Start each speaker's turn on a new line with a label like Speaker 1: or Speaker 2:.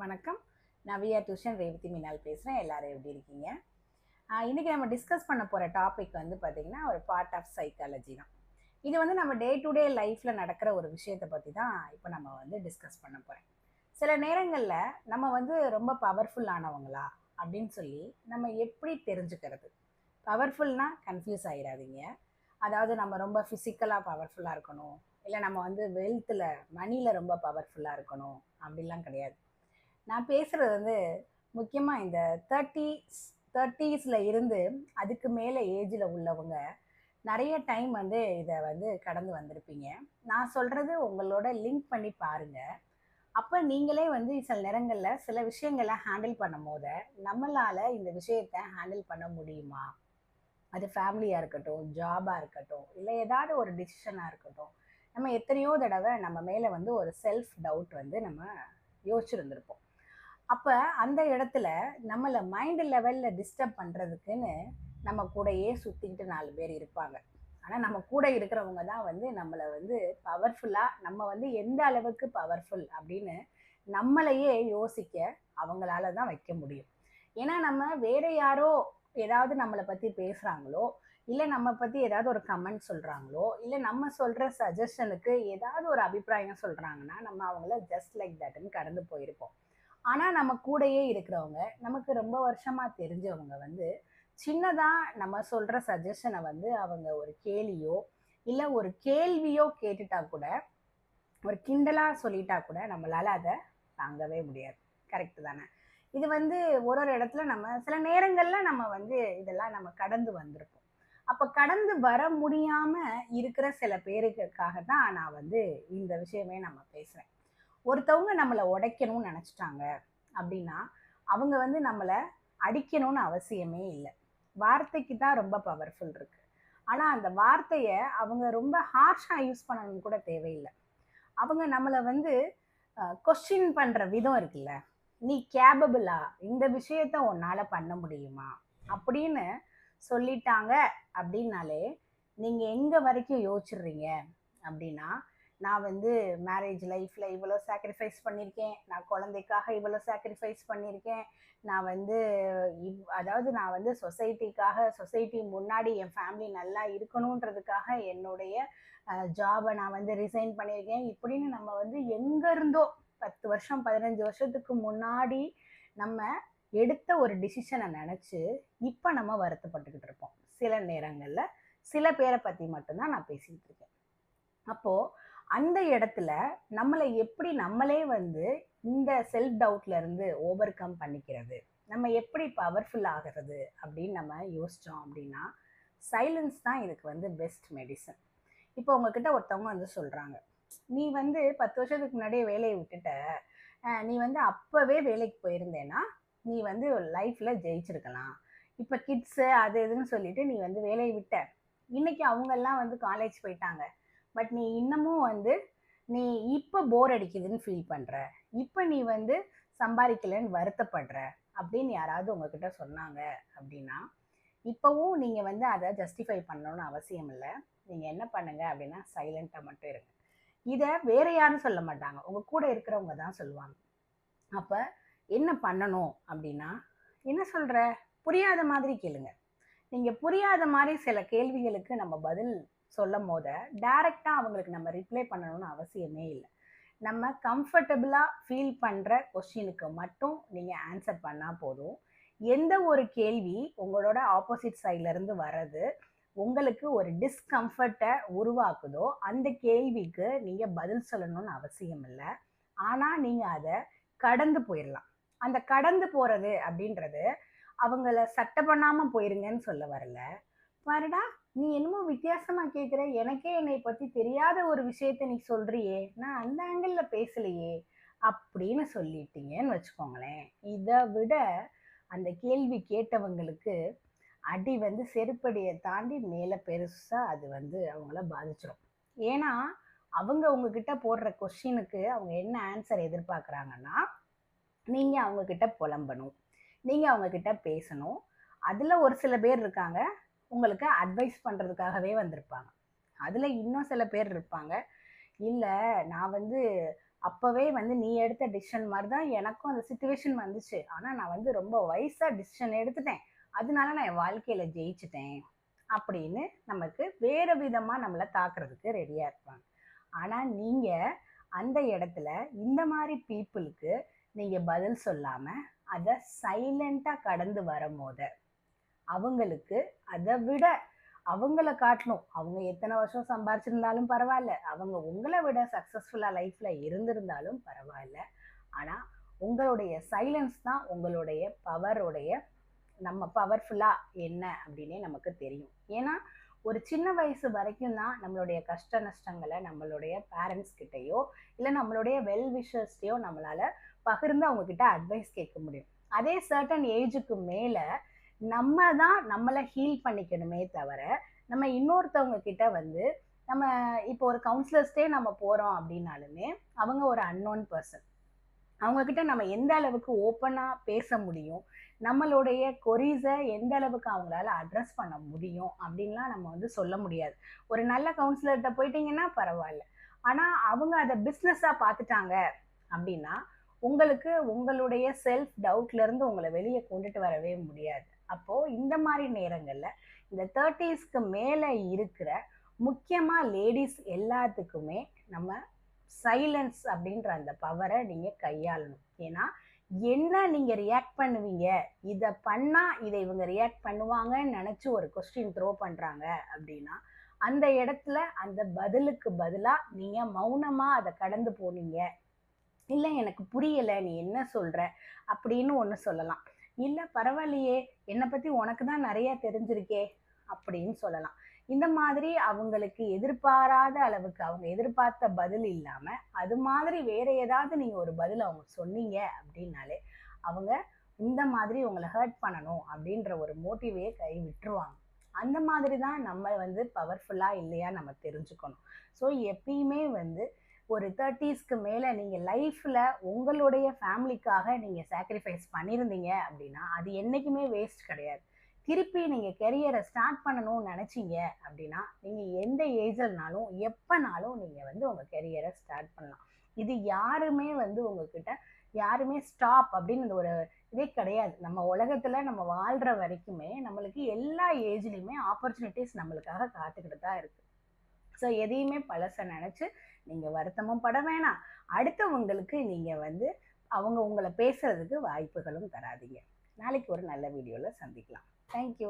Speaker 1: வணக்கம். நான் VR tuition Revathi மீனால் பேசுகிறேன். எல்லாரும் எப்படி இருக்கீங்க? இன்றைக்கி நம்ம டிஸ்கஸ் பண்ண போகிற டாபிக் வந்து பார்த்திங்கன்னா ஒரு பார்ட் ஆஃப் சைக்காலஜி தான். இது வந்து நம்ம டே டு டே லைஃப்பில் நடக்கிற ஒரு விஷயத்தை பற்றி தான் இப்போ நம்ம வந்து டிஸ்கஸ் பண்ண போகிறேன். சில நேரங்களில் நம்ம வந்து ரொம்ப பவர்ஃபுல்லானவங்களா அப்படின்னு சொல்லி நம்ம எப்படி தெரிஞ்சுக்கிறது? பவர்ஃபுல்னால் கன்ஃபியூஸ் ஆகிடாதீங்க. அதாவது நம்ம ரொம்ப ஃபிசிக்கலாக பவர்ஃபுல்லாக இருக்கணும், இல்லை நம்ம வந்து வெல்த்தில் மணியில் ரொம்ப பவர்ஃபுல்லாக இருக்கணும் அப்படிலாம் கிடையாது. நான் பேசுகிறது வந்து முக்கியமாக இந்த தேர்ட்டீஸில் இருந்து அதுக்கு மேலே ஏஜில் உள்ளவங்க நிறைய டைம் வந்து இதை வந்து கடந்து வந்திருப்பீங்க. நான் சொல்கிறது உங்களோட லிங்க் பண்ணி பாருங்கள். அப்போ நீங்களே வந்து சில நேரங்களில் சில விஷயங்களை ஹேண்டில் பண்ணும் போது நம்மளால் இந்த விஷயத்தை ஹேண்டில் பண்ண முடியுமா? அது ஃபேமிலியாக இருக்கட்டும், ஜாபாக இருக்கட்டும், இல்லை ஏதாவது ஒரு டிசிஷனாக இருக்கட்டும், நம்ம எத்தனையோ தடவை நம்ம மேலே வந்து ஒரு செல்ஃப் டவுட் வந்து நம்ம யோசிச்சுருந்துருப்போம். அப்போ அந்த இடத்துல நம்மளை மைண்டு லெவலில் டிஸ்டர்ப் பண்ணுறதுக்குன்னு நம்ம கூடயே சுற்றிக்கிட்டு 4 பேர் இருப்பாங்க. ஆனால் நம்ம கூட இருக்கிறவங்க தான் வந்து நம்மளை வந்து பவர்ஃபுல்லாக, நம்ம வந்து எந்த அளவுக்கு பவர்ஃபுல் அப்படின்னு நம்மளையே யோசிக்க அவங்களால தான் வைக்க முடியும். ஏன்னா நம்ம வேற யாரோ ஏதாவது நம்மளை பற்றி பேசுகிறாங்களோ, இல்லை நம்ம பற்றி ஏதாவது ஒரு கமெண்ட் சொல்கிறாங்களோ, இல்லை நம்ம சொல்கிற சஜஷனுக்கு ஏதாவது ஒரு அபிப்பிராயம் சொல்கிறாங்கன்னா நம்ம அவங்கள ஜஸ்ட் லைக் தட்னு கடந்து போயிருப்போம். ஆனால் நம்ம கூடயே இருக்கிறவங்க, நமக்கு ரொம்ப வருஷமாக தெரிஞ்சவங்க வந்து சின்னதாக நம்ம சொல்கிற சஜஷனை வந்து அவங்க ஒரு கேலியோ இல்லை ஒரு கேள்வியோ கேட்டுட்டா கூட, ஒரு கிண்டலாக சொல்லிட்டா கூட நம்மளால் அதை தாங்கவே முடியாது. கரெக்டு தானே? இது வந்து ஒரு இடத்துல நம்ம சில நேரங்களில் நம்ம வந்து இதெல்லாம் நம்ம கடந்து வந்திருப்போம். அப்போ கடந்து வர முடியாமல் இருக்கிற சில பேருக்காக தான் நான் வந்து இந்த விஷயமே நம்ம பேசுகிறேன். ஒருத்தவங்க நம்மளை உடைக்கணும்னு நினச்சிட்டாங்க அப்படின்னா அவங்க வந்து நம்மளை அடிக்கணும்னு அவசியமே இல்லை. வார்த்தைக்கு தான் ரொம்ப பவர்ஃபுல் இருக்குது. ஆனால் அந்த வார்த்தையை அவங்க ரொம்ப ஹார்ஷாக யூஸ் பண்ணணும்னு கூட தேவையில்லை. அவங்க நம்மளை வந்து கொஸ்டின் பண்ணுற விதம் இருக்குல்ல, நீ கேபபிளா, இந்த விஷயத்த உன்னால் பண்ண முடியுமா அப்படின்னு சொல்லிட்டாங்க அப்படின்னாலே நீங்கள் எங்கே வரைக்கும் யோசிச்சுடுறீங்க அப்படின்னா, நான் வந்து மேரேஜ் லைஃப்பில் இவ்வளோ சாக்ரிஃபைஸ் பண்ணியிருக்கேன், நான் குழந்தைக்காக இவ்வளோ சாக்ரிஃபைஸ் பண்ணியிருக்கேன், நான் வந்து நான் வந்து சொசைட்டி முன்னாடி என் ஃபேமிலி நல்லா இருக்கணுன்றதுக்காக என்னுடைய ஜாபை நான் வந்து ரிசைன் பண்ணியிருக்கேன் இப்படின்னு நம்ம வந்து எங்கேருந்தோ 10 வருஷம் 15 வருஷத்துக்கு முன்னாடி நம்ம எடுத்த ஒரு டிசிஷனை நினச்சி இப்போ நம்ம வருத்தப்பட்டுக்கிட்டு இருப்போம். சில நேரங்களில் சில பேரை பற்றி மட்டும்தான் நான் பேசிக்கிட்டு இருக்கேன். அப்போது அந்த இடத்துல நம்மளை எப்படி நம்மளே வந்து இந்த செல்ஃப் டவுட்ல இருந்து ஓவர் கம் பண்ணிக்கிறது, நம்ம எப்படி பவர்ஃபுல் ஆகிறது அப்படின்னு நம்ம யோசித்தோம் அப்படின்னா சைலன்ஸ் தான் இதுக்கு வந்து பெஸ்ட் மெடிசன். இப்போ உங்ககிட்ட ஒருத்தவங்க வந்து சொல்கிறாங்க, நீ வந்து 10 வருஷத்துக்கு முன்னாடியே வேலையை விட்டுட்ட, நீ வந்து அப்போவே வேலைக்கு போயிருந்தேன்னா நீ வந்து லைஃப்பில் ஜெயிச்சிருக்கலாம், இப்போ கிட்ஸு அது இதுன்னு சொல்லிட்டு நீ வந்து வேலையை விட்ட, இன்றைக்கி அவங்கெல்லாம் வந்து காலேஜ் போயிட்டாங்க, பட் நீ இன்னமும் வந்து நீ இப்போ போர் அடிக்குதுன்னு ஃபீல் பண்ணுற, இப்போ நீ வந்து சம்பாதிக்கலைன்னு வருத்தப்படுற அப்படின்னு யாராவது உங்ககிட்ட சொன்னாங்க அப்படின்னா இப்போவும் நீங்கள் வந்து அதை ஜஸ்டிஃபை பண்ணணும்னு அவசியம் இல்லை. நீங்கள் என்ன பண்ணுங்க அப்படின்னா சைலண்ட்டாக மட்டும் இருங்க. இதை வேற யாரும் சொல்ல மாட்டாங்க, உங்கள் கூட இருக்கிறவங்க தான் சொல்லுவாங்க. அப்போ என்ன பண்ணணும் அப்படின்னா, என்ன சொல்கிற, புரியாத மாதிரி கேளுங்க. நீங்கள் புரியாத மாதிரி சில கேள்விகளுக்கு நம்ம பதில் சொல்லும் போது டைரெக்டாக அவங்களுக்கு நம்ம ரிப்ளை பண்ணணும்னு அவசியமே இல்லை. நம்ம கம்ஃபர்டபுளாக ஃபீல் பண்ணுற கொஸ்டினுக்கு மட்டும் நீங்கள் ஆன்சர் பண்ணால் போதும். எந்த ஒரு கேள்வி உங்களோட ஆப்போசிட் சைட்லேருந்து வர்றது உங்களுக்கு ஒரு டிஸ்கம்ஃபர்ட்டை உருவாக்குதோ அந்த கேள்விக்கு நீங்கள் பதில் சொல்லணும்னு அவசியம் இல்லை. ஆனால் நீங்கள் அதை கடந்து போயிடலாம். அந்த கடந்து போகிறது அப்படின்றது அவங்கள சட்டை பண்ணாமல் போயிருங்கன்னு சொல்ல வரல. பாருடா, நீ என்னமோ வித்தியாசமாக கேட்குற, எனக்கே என்னை பற்றி தெரியாத ஒரு விஷயத்தை நீ சொல்கிறியே, நான் அந்த ஆங்கிளில் பேசலையே அப்படின்னு சொல்லிட்டீங்கன்னு வச்சுக்கோங்களேன். இதை விட அந்த கேள்வி கேட்டவங்களுக்கு அடி வந்து செருப்படியை தாண்டி மேலே பெருசாக அது வந்து அவங்கள பாதிச்சிடும். ஏன்னா அவங்க உங்ககிட்ட போடுற கொஸ்டினுக்கு அவங்க என்ன ஆன்சர் எதிர்பார்க்குறாங்கன்னா, நீங்கள் அவங்கக்கிட்ட புலம்பணும், நீங்கள் அவங்கக்கிட்ட பேசணும். அதில் ஒரு சில பேர் இருக்காங்க உங்களுக்கு அட்வைஸ் பண்ணுறதுக்காகவே வந்திருப்பாங்க. அதில் இன்னும் சில பேர் இருப்பாங்க, இல்லை நான் வந்து அப்போவே வந்து நீ எடுத்த டிசிஷன் மாதிரி தான் எனக்கும் அந்த சுச்சுவேஷன் வந்துச்சு. ஆனால் நான் வந்து ரொம்ப வயசாக டிசிஷன் எடுத்துட்டேன், அதனால நான் என் வாழ்க்கையில் ஜெயிச்சிட்டேன் அப்படின்னு நமக்கு வேறு விதமாக நம்மளை தாக்குறதுக்கு ரெடியாக இருப்பாங்க. ஆனால் நீங்கள் அந்த இடத்துல இந்த மாதிரி பீப்புளுக்கு நீங்கள் பதில் சொல்லாமல் அதை சைலண்ட்டாக கடந்து வரும்போது அவங்களுக்கு அதை விட அவங்கள காட்டணும். அவங்க எத்தனை வருஷம் சம்பாரிச்சிருந்தாலும் பரவாயில்ல, அவங்க உங்களை விட சக்ஸஸ்ஃபுல்லாக லைஃப்பில் இருந்திருந்தாலும் பரவாயில்ல. ஆனால் உங்களுடைய சைலன்ஸ் தான் உங்களுடைய பவருடைய நம்ம பவர்ஃபுல்லாக என்ன அப்படின்னே நமக்கு தெரியும். ஏன்னா ஒரு சின்ன வயசு வரைக்கும் தான் நம்மளுடைய கஷ்ட நஷ்டங்களை நம்மளுடைய பேரண்ட்ஸ் கிட்டேயோ இல்லை நம்மளுடைய வெல் விஷர்ஸ்டையோ நம்மளால் பகிர்ந்து அவங்கக்கிட்ட அட்வைஸ் கேட்க முடியும். அதே சர்டன் ஏஜுக்கு மேலே நம்ம தான் நம்மளை ஹீல் பண்ணிக்கணுமே தவிர நம்ம இன்னொருத்தவங்க கிட்ட வந்து நம்ம இப்போ ஒரு கவுன்சிலர்ஸ்டே நம்ம போகிறோம் அப்படின்னாலுமே அவங்க ஒரு அன்னோன் பர்சன். அவங்கக்கிட்ட நம்ம எந்த அளவுக்கு ஓப்பனாக பேச முடியும், நம்மளுடைய கொரீஸை எந்த அளவுக்கு அவங்களால அட்ரஸ் பண்ண முடியும் அப்படின்லாம் நம்ம வந்து சொல்ல முடியாது. ஒரு நல்ல கவுன்சிலர்கிட்ட போயிட்டீங்கன்னா பரவாயில்ல, ஆனால் அவங்க அதை பிஸ்னஸாக பார்த்துட்டாங்க அப்படின்னா உங்களுக்கு உங்களுடைய செல்ஃப் டவுட்லேருந்து உங்களை வெளியே கொண்டுட்டு வரவே முடியாது. அப்போது இந்த மாதிரி நேரங்களில் இந்த 30ஸ்க்கு மேலே இருக்கிற முக்கியமாக லேடிஸ் எல்லாத்துக்குமே நம்ம சைலன்ஸ் அப்படின்ற அந்த பவரை நீங்கள் கையாளணும். ஏன்னா என்ன நீங்கள் ரியாக்ட் பண்ணுவீங்க, இதை பண்ணால் இதை இவங்க ரியாக்ட் பண்ணுவாங்கன்னு நினச்சி ஒரு கொஸ்டின் த்ரோ பண்ணுறாங்க அப்படின்னா அந்த இடத்துல அந்த பதிலுக்கு பதிலாக நீங்கள் மௌனமாக அதை கடந்து போனீங்க. இல்லை எனக்கு புரியலை நீ என்ன சொல்கிற அப்படின்னு ஒன்று சொல்லலாம். இல்லை பரவாயில்லையே என்னை பற்றி உனக்கு தான் நிறையா தெரிஞ்சிருக்கே அப்படின்னு சொல்லலாம். இந்த மாதிரி அவங்களுக்கு எதிர்பாராத அளவுக்கு அவங்க எதிர்பார்த்த பதில் இல்லாமல் அது மாதிரி வேறு ஏதாவது நீங்கள் ஒரு பதில் அவங்க சொன்னீங்க அப்படின்னாலே அவங்க இந்த மாதிரி உங்களை ஹர்ட் பண்ணணும் அப்படின்ற ஒரு மோட்டிவே கை விட்டுருவாங்க. அந்த மாதிரி தான் நம்ம வந்து பவர்ஃபுல்லாக இல்லையா நம்ம தெரிஞ்சுக்கணும். ஸோ எப்பயுமே வந்து ஒரு 30ஸ்க்கு மேலே நீங்கள் லைஃப்பில் உங்களுடைய ஃபேமிலிக்காக நீங்கள் சாக்ரிஃபைஸ் பண்ணியிருந்தீங்க அப்படின்னா அது என்றைக்குமே வேஸ்ட் கிடையாது. திருப்பி நீங்கள் கெரியரை ஸ்டார்ட் பண்ணணும்னு நினச்சிங்க அப்படின்னா நீங்கள் எந்த ஏஜ்லனாலும் எப்போனாலும் நீங்கள் வந்து உங்கள் கெரியரை ஸ்டார்ட் பண்ணலாம். இது யாருமே வந்து உங்ககிட்ட யாருமே ஸ்டாப் அப்படின்னு இந்த ஒரு இதே கிடையாது. நம்ம உலகத்தில் நம்ம வாழ்கிற வரைக்குமே நம்மளுக்கு எல்லா ஏஜ்லேயுமே ஆப்பர்ச்சுனிட்டிஸ் நம்மளுக்காக காத்துக்கிட்டு தான் இருக்குது. ஸோ எதையுமே பழசை நினச்சி நீங்கள் வருத்தமும் பட வேணாம், அடுத்தவங்களுக்கு நீங்கள் வந்து அவங்க உங்களை பேசுறதுக்கு வாய்ப்புகளும் தராதீங்க. நாளைக்கு ஒரு நல்ல வீடியோவில் சந்திக்கலாம். தேங்க்யூ.